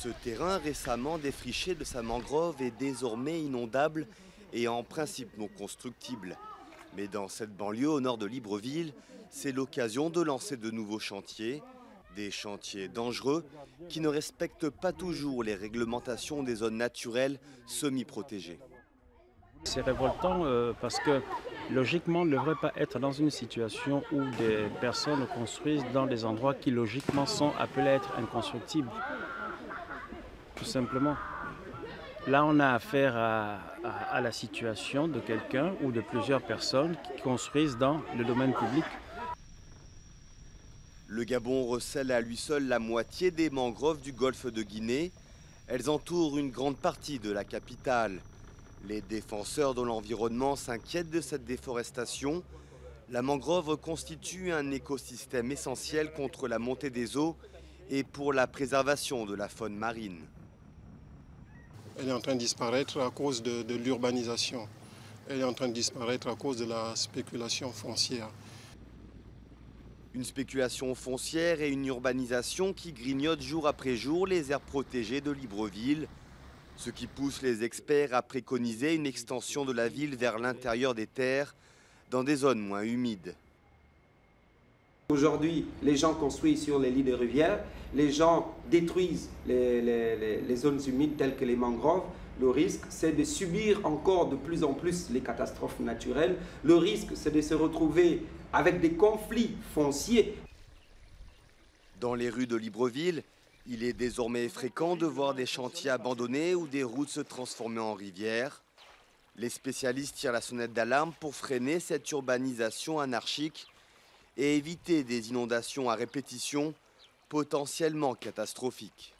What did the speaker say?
Ce terrain récemment défriché de sa mangrove est désormais inondable et en principe non constructible. Mais dans cette banlieue au nord de Libreville, c'est l'occasion de lancer de nouveaux chantiers. Des chantiers dangereux qui ne respectent pas toujours les réglementations des zones naturelles semi-protégées. C'est révoltant parce que logiquement, on ne devrait pas être dans une situation où des personnes construisent dans des endroits qui logiquement sont appelés à être inconstructibles. Tout simplement. Là, on a affaire à la situation de quelqu'un ou de plusieurs personnes qui construisent dans le domaine public. Le Gabon recèle à lui seul la moitié des mangroves du golfe de Guinée. Elles entourent une grande partie de la capitale. Les défenseurs de l'environnement s'inquiètent de cette déforestation. La mangrove constitue un écosystème essentiel contre la montée des eaux et pour la préservation de la faune marine. Elle est en train de disparaître à cause de l'urbanisation. Elle est en train de disparaître à cause de la spéculation foncière. Une spéculation foncière et une urbanisation qui grignotent jour après jour les aires protégées de Libreville, ce qui pousse les experts à préconiser une extension de la ville vers l'intérieur des terres, dans des zones moins humides. Aujourd'hui, les gens construisent sur les lits de rivières, les gens détruisent les zones humides telles que les mangroves. Le risque, c'est de subir encore de plus en plus les catastrophes naturelles. Le risque, c'est de se retrouver avec des conflits fonciers. Dans les rues de Libreville, il est désormais fréquent de voir des chantiers abandonnés ou des routes se transformer en rivières. Les spécialistes tirent la sonnette d'alarme pour freiner cette urbanisation anarchique et éviter des inondations à répétition potentiellement catastrophiques.